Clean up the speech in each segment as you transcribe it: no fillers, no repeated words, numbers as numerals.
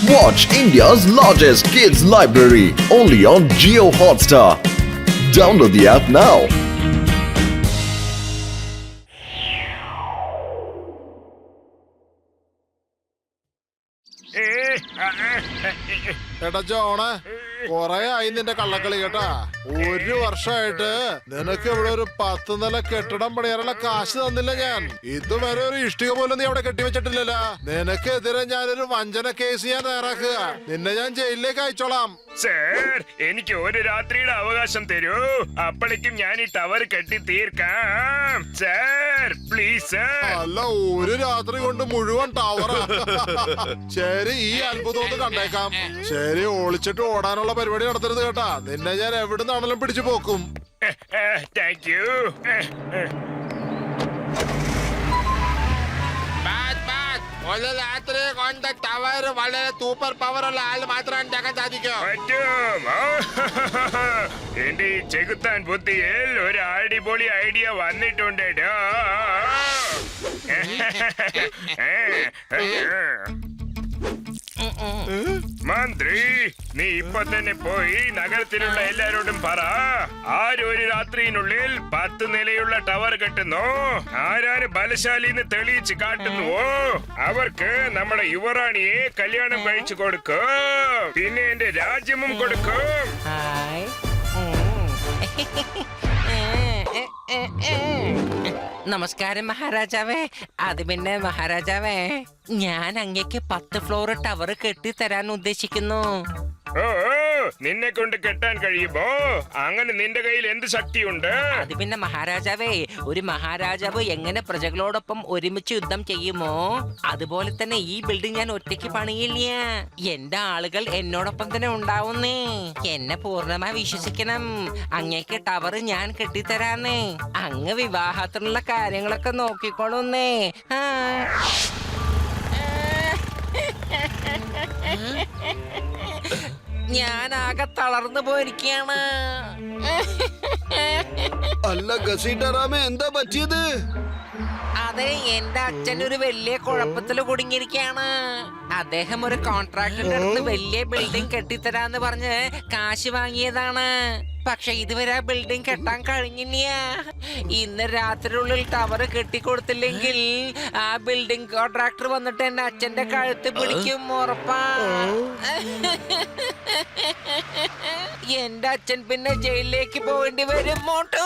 Watch India's largest kids library only on Jio Hotstar. Download the app now. എടാ John കൊറേ ആയി നിന്റെ കള്ളക്കളി കേട്ടാ. ഒരു വർഷമായിട്ട് നിനക്ക് ഇവിടെ ഒരു 10 നില കെട്ടിടം പണിയാനുള്ള കാശ് തന്നില്ല ഞാൻ. ഇതുവരെ ഒരു ഇഷ്ടിക പോലും നീ അവിടെ കെട്ടിവെച്ചിട്ടില്ലല്ലോ. നിനക്കെതിരെ ഞാനൊരു വഞ്ചന കേസ് ഞാൻ തയ്യാറാക്കുക. നിന്നെ ഞാൻ ജയിലിലേക്ക് അയച്ചോളാം. സർ, എനിക്ക് ഒരു രാത്രിയുടെ അവകാശം തരൂ. അപ്പോഴേക്കും ഞാൻ ഈ ടവർ കെട്ടി തീർക്കാം. Sir please sir. അല്ല, ഒരു രാത്രി കൊണ്ട് മുഴുവൻ ടവറാ. ശരി, ഈ അത്ഭുതം ഒന്ന് കണ്ടേക്കാം. ശരി, ഒളിച്ചിട്ട് ഓടാനുള്ള പരിപാടി നടത്തരുത് കേട്ടാ. നിന്നെ ഞാൻ എവിടുന്നാണെങ്കിലും പിടിച്ചു പോക്കും. Thank you. ഒരു രാത്രി കൊണ്ട് ടവർ വളരെ സൂപ്പർ പവർ ഉള്ള ആള് മാത്രം ഉണ്ടാക്കാൻ സാധിക്കും. പറ്റും. എന്റെ ഈ ചെകുത്താൻ ബുദ്ധിയിൽ ഒരു അടിപൊളി ഐഡിയ വന്നിട്ടുണ്ട്. മന്ത്രി, നീ ഇപ്പൊ തന്നെ പോയി നഗരത്തിലുള്ള എല്ലാരോടും പറ, ആരും ഒരു രാത്രിയിനുള്ളിൽ 10 നിലയുള്ള ടവർ കെട്ടുന്നു, ആരാണ് ബലശാലിന്ന് തെളിയിച്ച് കാട്ടുന്നുവോ അവർക്ക് നമ്മുടെ യുവറാണിയെ കല്യാണം കഴിച്ചു കൊടുക്കും. പിന്നെ എന്റെ രാജ്യവും കൊടുക്കും. നമസ്കാരം മഹാരാജാവേ. അത് പിന്നെ മഹാരാജാവേ, ഞാൻ അങ്ങേക്ക് 10 ഫ്ലോർ ടവർ കെട്ടിത്തരാൻ ഉദ്ദേശിക്കുന്നു. ഓ, നിന്നെ കൊണ്ട് കെട്ടാൻ കഴിയുമോ? അങ്ങനെ നിന്റെ കയ്യിൽ എന്ത് ശക്തിയുണ്ട്? അത് പിന്നെ മഹാരാജാവേ, ഒരു മഹാരാജാവ് എങ്ങനെ പ്രജകളോടൊപ്പം ഒരുമിച്ച് യുദ്ധം ചെയ്യുമോ അതുപോലെ തന്നെ ഈ ബിൽഡിംഗ് ഞാൻ ഒറ്റയ്ക്ക് പണിയില്ല. എന്റെ ആളുകൾ എന്നോടൊപ്പം തന്നെ ഉണ്ടാവുന്നേ. എന്നെ പൂർണ്ണമായി വിശ്വസിക്കണം. അങ്ങേക്ക് ടവർ ഞാൻ കെട്ടിത്തരാന്നേ. അങ്ങ് വിവാഹത്തിനുള്ള കാര്യങ്ങളൊക്കെ നോക്കിക്കോളൂന്നേ. ഞാൻ ആകെ തളർന്നു പോയിരിക്കുകയാണ്. അല്ല ഗസീട്ടറാമേ, എന്താ പറ്റിയത്? അതെ, എന്റെ അച്ഛൻ ഒരു വലിയ കുഴപ്പത്തില് കുടുങ്ങിയിരിക്കുകയാണ്. അദ്ദേഹം ഒരു കോൺട്രാക്ടറിന്റെ അടുത്ത് വലിയ ബിൽഡിംഗ് കെട്ടിത്തരാന്ന് പറഞ്ഞ് കാശ് വാങ്ങിയതാണ്. പക്ഷെ ഇതുവരെ ആ ബിൽഡിംഗ് കെട്ടാൻ കഴിഞ്ഞില്ല. ഇന്ന് രാത്രിയുള്ളിൽ ടവർ കെട്ടിക്കൊടുത്തില്ലെങ്കിൽ ആ ബിൽഡിംഗ് കോൺട്രാക്ടർ വന്നിട്ട് എന്റെ അച്ഛന്റെ കഴുത്ത് പിടിക്കും, ഉറപ്പാ. എന്റെ അച്ഛൻ പിന്നെ ജയിലിലേക്ക് പോകേണ്ടി വരും. മോട്ടു,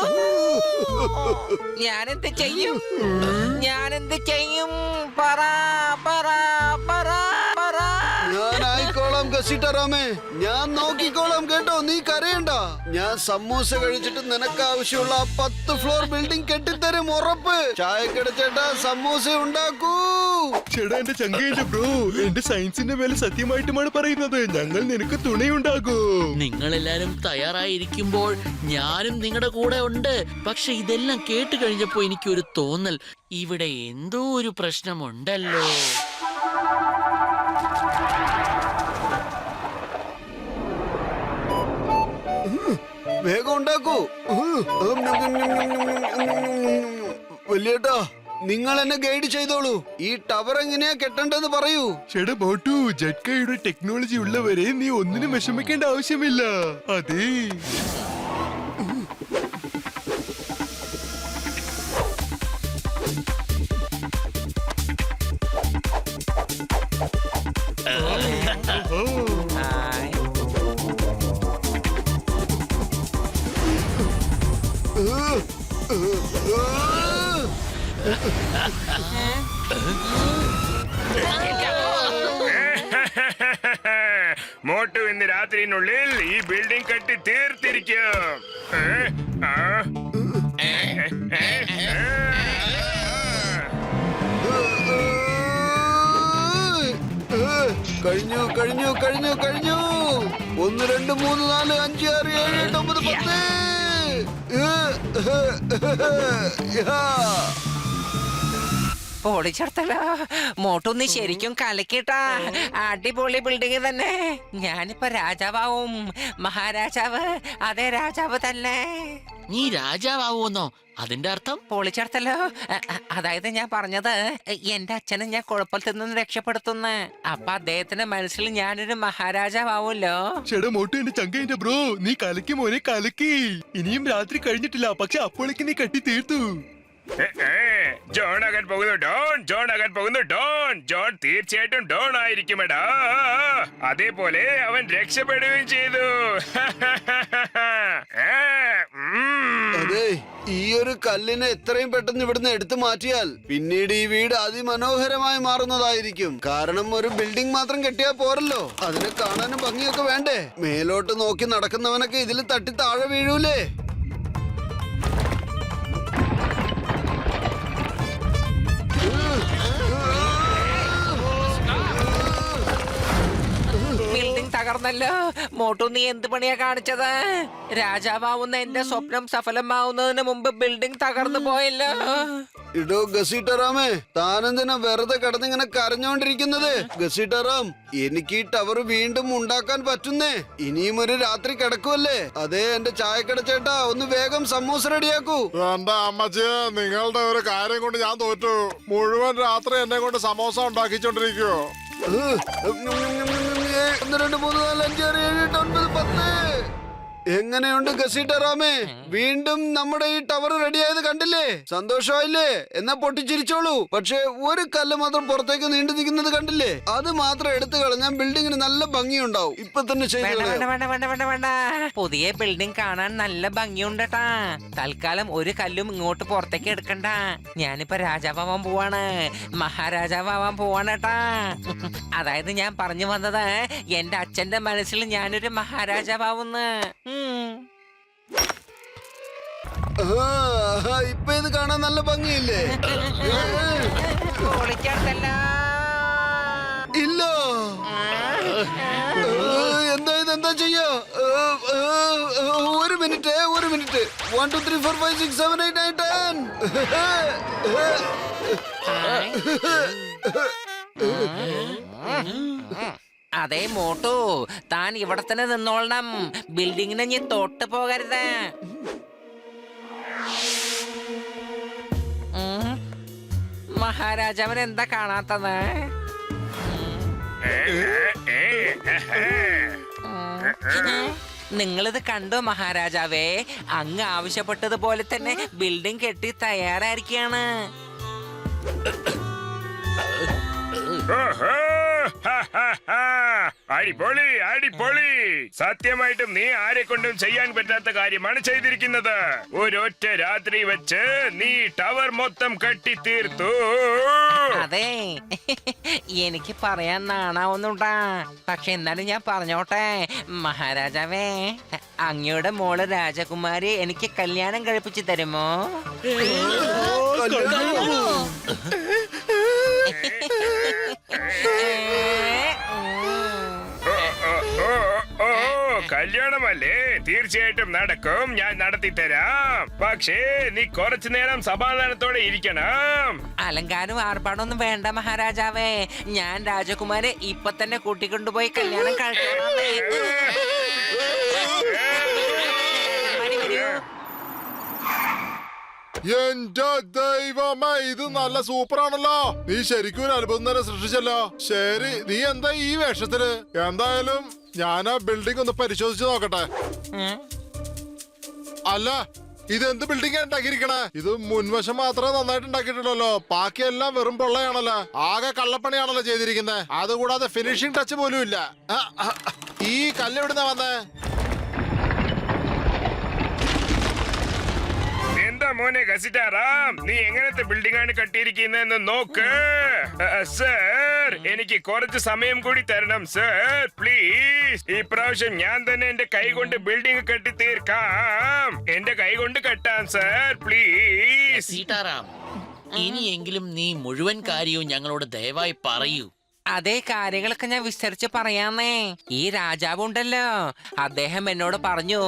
ഞാനെന്ത് ചെയ്യും? ഞാനെന്ത് ചെയ്യും? പറ പറ പറ പറ. ഞാനായിക്കോളാം ഗസീട്ടറാമേ, ഞാൻ നോക്കിക്കോളാം കേട്ടോ. നീ കരയണ്ട. ഞാൻ സമൂസ കഴിച്ചിട്ട് നിനക്ക് ആവശ്യമുള്ള 10 ഫ്ലോർ ബിൽഡിംഗ് കെട്ടിത്തരും, ഉറപ്പ്. ചായക്കട ചേട്ടാ, സമൂസ ഉണ്ടാക്കൂ. ചേട്ടാ, എന്റെ ചങ്കയില്ല ബ്രോ. എന്റെ സയൻസിന്റെ മേലെ സത്യമായിട്ടുമാണ് പറയുന്നത്. ഞങ്ങൾ നിനക്ക് തുണയുണ്ടാകും. നിങ്ങൾ എല്ലാരും തയ്യാറായിരിക്കുമ്പോൾ ഞാനും നിങ്ങളുടെ കൂടെ ഉണ്ട്. പക്ഷെ ഇതെല്ലാം കേട്ട് കഴിഞ്ഞപ്പോ എനിക്കൊരു തോന്നൽ, ഇവിടെ എന്തോ ഒരു പ്രശ്നമുണ്ടല്ലോ. വേഗം ഉണ്ടാക്കൂ. വലിയേട്ടാ, നിങ്ങൾ എന്നെ ഗൈഡ് ചെയ്തോളൂ. ഈ ടവർ എങ്ങനെയാ കെട്ടണ്ടെന്ന് പറയൂ. ചേട്ടാ ബോട്ടു, ജഡ്കയുടെ ടെക്നോളജി ഉള്ളവരെ നീ ഒന്നിനും വിഷമിക്കേണ്ട ആവശ്യമില്ല. അതെ, മോട്ടു ഇന്ന് രാത്രിയിനുള്ളിൽ ഈ ബിൽഡിംഗ് കെട്ടി തീർത്തിരിക്കും. കഴിഞ്ഞു കഴിഞ്ഞു കഴിഞ്ഞു കഴിഞ്ഞു. 1 2 3 4 5 6 7 8 9 10. പൊളിച്ചെടുത്തല്ലോ. മോട്ടു നീ ശരിക്കും കലക്കിട്ടാ. അടിപൊളി ബിൽഡിംഗ് തന്നെ. ഞാനിപ്പോ രാജാവാവും. മഹാരാജാവ്. അതെ, രാജാവ് തന്നെ. നീ രാജാവോന്നോ? അതിന്റെ അർത്ഥം? പൊളിച്ചെടുത്തല്ലോ. അതായത് ഞാൻ പറഞ്ഞത് എന്റെ അച്ഛനെ ഞാൻ കുഴപ്പത്തിൽ നിന്ന് രക്ഷപ്പെടുത്തുന്നു. അപ്പൊ അദ്ദേഹത്തിന്റെ മനസ്സിൽ ഞാനൊരു മഹാരാജാവൂല്ലോ. ചേട്ടാ മോട്ടു എന്റെ ചങ്കേന്റെ ബ്രോ, നീ കലക്കി മോനെ കലക്കി. ഇനിയും രാത്രി കഴിഞ്ഞിട്ടില്ല, പക്ഷെ അപ്പോഴേക്ക് നീ കട്ടി തീർത്തു. ജോൺ അകൻ പോകുന്നു ഡോൺ. ജോൺ അകൻ പോകുന്നു ഡോൺ. ജോൺ തീർച്ചയായിട്ടും ഡോൺ ആയിരിക്കുമെടാ. അതേപോലെ അവൻ രക്ഷപ്പെടുകയും ചെയ്തു. അതെ, ഈ ഒരു കല്ലിനെ എത്രയും പെട്ടെന്ന് ഇവിടുന്ന് എടുത്തു മാറ്റിയാൽ പിന്നീട് ഈ വീട് അതിമനോഹരമായി മാറുന്നതായിരിക്കും. കാരണം ഒരു ബിൽഡിംഗ് മാത്രം കെട്ടിയാൽ പോരല്ലോ, അതിനെ കാണാനും ഭംഗിയൊക്കെ വേണ്ടേ? മേലോട്ട് നോക്കി നടക്കുന്നവനൊക്കെ ഇതിൽ തട്ടി താഴെ വീഴൂലേ? ബിൽഡിംഗ് തകർന്നല്ലോ. മോട്ടു നീ എന്ത് പണിയാ കാണിച്ചത്? രാജാവാവുന്ന എന്റെ സ്വപ്നം സഫലമാവുന്നതിന് മുമ്പ് ബിൽഡിംഗ് തകർന്നു പോയല്ലോ. ഇടോ ഗസീട്ടറാമേ, താനെന്തിനാ വെറുതെ കിടന്നിങ്ങനെ കരഞ്ഞോണ്ടിരിക്കുന്നത്? ഗസീട്ടറാം, എനിക്ക് ഈ ടവർ വീണ്ടും ഉണ്ടാക്കാൻ പറ്റുന്നേ. ഇനിയും ഒരു രാത്രി കിടക്കുമല്ലേ? അതെ എന്റെ ചായക്കട ചേട്ടാ, ഒന്ന് വേഗം സമൂസ റെഡിയാക്കൂ. എന്റെ അമ്മച്ചി, നിങ്ങളുടെ ഒരു കാര്യം കൊണ്ട് ഞാൻ തോറ്റു. മുഴുവൻ രാത്രി എന്നെ കൊണ്ട് സമോസ ഉണ്ടാക്കിച്ചോണ്ടിരിക്കുവോ? 1 2 3 4 5 6 7 8 9 10. എങ്ങനെയുണ്ട് ഗസീട്ടറാമേ? വീണ്ടും നമ്മുടെ ഈ ടവർ റെഡിയായത് കണ്ടില്ലേ? സന്തോഷമായില്ലേ? എന്നാ പൊട്ടിച്ചിരിച്ചോളൂ. പക്ഷെ ഒരു കല്ല് മാത്രം പുറത്തേക്ക് നീണ്ടു നിൽക്കുന്നത് കണ്ടില്ലേ? അത് മാത്രം എടുത്തു കളഞ്ഞാൽ ബിൽഡിങ്ങിന് നല്ല ഭംഗിയുണ്ടാവും. ഇപ്പൊ തന്നെ വേണ്ട വേണ്ട ചെയ്തു. വേണ്ട വേണ്ട വേണ്ട വേണ്ട. പുതിയ ബിൽഡിംഗ് കാണാൻ നല്ല ഭംഗിയുണ്ടട്ടാ. തൽക്കാലം ഒരു കല്ലും ഇങ്ങോട്ട് പുറത്തേക്ക് എടുക്കണ്ട. ഞാനിപ്പോ രാജാവാൻ പോവാണ്. മഹാരാജാവാൻ പോവാണേട്ടാ. അതായത് ഞാൻ പറഞ്ഞു വന്നത് എന്റെ അച്ഛന്റെ മനസ്സിൽ ഞാനൊരു മഹാരാജാവുന്ന്. ഇപ്പൊ ഇത് കാണാൻ നല്ല ഭംഗിയില്ലേ? പൊളിച്ചെടുത്തല്ലോ. ഇല്ല, എന്താ ചെയ്യാ? ഒരു മിനിറ്റ് 1 2 3 4 5 6 7 8 9 10. അതെ മോട്ടു, താൻ ഇവിടെ തന്നെ നിന്നോളണം. ബിൽഡിങ്ങിനെ നീ തൊട്ട് പോകരുത്. മഹാരാജാവൻ എന്താ കാണാത്തത്? നിങ്ങളിത് കണ്ടോ മഹാരാജാവേ? അങ്ങ് ആവശ്യപ്പെട്ടതുപോലെ തന്നെ ബിൽഡിംഗ് കെട്ടി തയ്യാറായിരിക്കാണ്. അടിപൊളി അടിപൊളി. സത്യമായിട്ടും നീ ആരെ കൊണ്ടും ചെയ്യാൻ പറ്റാത്ത കാര്യമാണ് ചെയ്തിരിക്കുന്നത്. ഒരൊറ്റ രാത്രി വെച്ച് നീ ടവർ മൊത്തം കെട്ടി തീർത്തു. അതെ, എനിക്ക് പറയാൻ നാണാവുന്നുണ്ടാ. പക്ഷെ എന്നാലും ഞാൻ പറഞ്ഞോട്ടെ മഹാരാജാവേ, അങ്ങയുടെ മോള് രാജകുമാരി എനിക്ക് കല്യാണം കഴിപ്പിച്ചു തരുമോ? കല്യാണമല്ലേ? തീർച്ചയായിട്ടും നടക്കും. ഞാൻ നടത്തി തരാം. പക്ഷേ നീ കുറച്ചു നേരം സമാധാനത്തോടെ ഇരിക്കണം. അലങ്കാരം ആർപ്പാടൊന്നും വേണ്ട മഹാരാജാവേ. ഞാൻ രാജകുമാരെ ഇപ്പൊ തന്നെ കൂട്ടിക്കൊണ്ടുപോയി കല്യാണം കഴിക്കണം. എന്റെ ദൈവമേ, ഇത് നല്ല സൂപ്പറാണല്ലോ. നീ ശരിക്കും ഒരു അത്ഭുതം തന്നെ സൃഷ്ടിച്ചല്ലോ. ശരി, നീ എന്താ ഈ വേഷത്തില്? എന്തായാലും ഞാൻ ആ ബിൽഡിംഗ് ഒന്ന് പരിശോധിച്ച് നോക്കട്ടെ. അല്ല, ഇതെന്ത് ബിൽഡിംഗ് ഉണ്ടാക്കിയിരിക്കണേ? ഇത് മുൻവശം മാത്രമേ നന്നായിട്ട് ഉണ്ടാക്കിയിട്ടുള്ളല്ലോ. ബാക്കിയെല്ലാം വെറും പൊള്ളയാണല്ലോ. ആകെ കള്ളപ്പണിയാണല്ലോ ചെയ്തിരിക്കുന്നത്. അതുകൂടാതെ ഫിനിഷിംഗ് ടച്ച് പോലും ഇല്ല. ഈ കല്ല് എവിടുന്നാ വന്നേ? എന്താ മോനെ ഗസിറ്റാറാം, നീ എങ്ങനത്തെ ബിൽഡിംഗ് ആണ് കെട്ടിയിരിക്കുന്നതെന്ന് നോക്ക്. സർ, എനിക്ക് കുറച്ച് സമയം കൂടി തരണം സർ, പ്ലീസ്. ഈ പ്രാവശ്യം ഞാൻ തന്നെ എന്റെ കൈ കൊണ്ട് ബിൽഡിംഗ് കെട്ടി തീർക്കാം. എന്റെ കൈ കൊണ്ട് കെട്ടാം സർ, പ്ലീസ്. സീതാറാം, ഇനിയെങ്കിലും നീ മുഴുവൻ കാര്യവും ഞങ്ങളോട് ദയവായി പറയൂ. അതേ കാര്യങ്ങളൊക്കെ ഞാൻ വിസ്തരിച്ച് പറയാന്നേ. ഈ രാജാവ് ഉണ്ടല്ലോ, അദ്ദേഹം എന്നോട് പറഞ്ഞു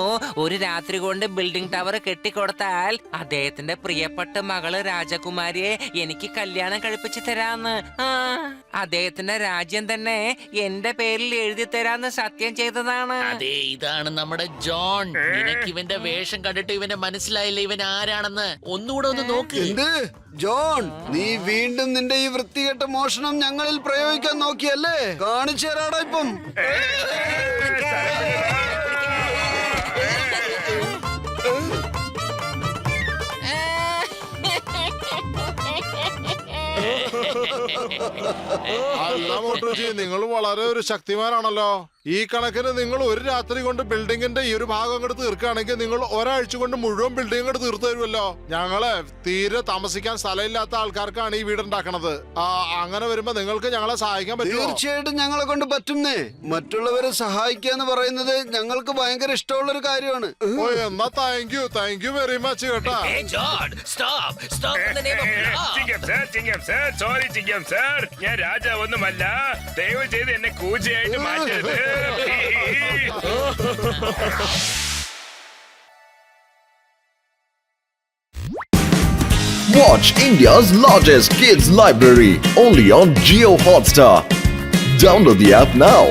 ഒരു രാത്രി കൊണ്ട് ബിൽഡിംഗ് ടവർ കെട്ടിക്കൊടുത്താൽ അദ്ദേഹത്തിന്റെ പ്രിയപ്പെട്ട മകള് രാജകുമാരിയെ എനിക്ക് കല്യാണം കഴിപ്പിച്ചു തരാന്ന്. അദ്ദേഹത്തിന്റെ രാജ്യം തന്നെ എന്റെ പേരിൽ എഴുതി തരാന്ന് സത്യം ചെയ്തതാണ്. അതെ, ഇതാണ് നമ്മുടെ ജോൺ. നിനക്ക് ഇവന്റെ വേഷം കണ്ടിട്ട് ഇവനെ മനസ്സിലായില്ല ഇവൻ ആരാണെന്ന്. ഒന്നുകൂടെ ഒന്ന് നോക്ക്. എന്ത് ജോൺ, നീ വീണ്ടും നിന്റെ ഈ വൃത്തികെട്ട മോഷണം ഞങ്ങളിൽ പ്രയോഗിക്കാൻ നോക്കിയല്ലേ? കാണിച്ചു തരാടാ ഇപ്പം. അല്ല മോട്ടൂജി, നിങ്ങൾ വളരെ ഒരു ശക്തിമാനാണല്ലോ. ഈ കണക്കിന് നിങ്ങൾ ഒരു രാത്രി കൊണ്ട് ബിൽഡിങ്ങിന്റെ ഈ ഒരു ഭാഗം അങ്ങോട്ട് തീർക്കുകയാണെങ്കിൽ നിങ്ങൾ ഒരാഴ്ച കൊണ്ട് മുഴുവൻ ബിൽഡിംഗ് അങ്ങോട്ട് തീർത്തു തരുമല്ലോ. ഞങ്ങള് തീരെ താമസിക്കാൻ സ്ഥലമില്ലാത്ത ആൾക്കാർക്കാണ് ഈ വീട് ഉണ്ടാക്കണത്. അങ്ങനെ വരുമ്പോ നിങ്ങൾക്ക് ഞങ്ങളെ സഹായിക്കാൻ പറ്റുമോ? തീർച്ചയായിട്ടും ഞങ്ങളെ കൊണ്ട് പറ്റുന്നേ. മറ്റുള്ളവരെ സഹായിക്കുക എന്ന് പറയുന്നത് ഞങ്ങൾക്ക് ഭയങ്കര ഇഷ്ടമുള്ള ഒരു കാര്യമാണ്. ഓ, എന്നാ താങ്ക് യു വെരി മച്ച് കേട്ടാ. ചിങ്കം സർ, സോറി ചിങ്കം സർ, ഞാൻ രാജാവൊന്നുമല്ല. ദയവ് ചെയ്ത് എന്നെ കൂജയായിട്ട് മാറ്റരുത്. Watch India's largest kids library only on Geo Hotstar. Download the app now.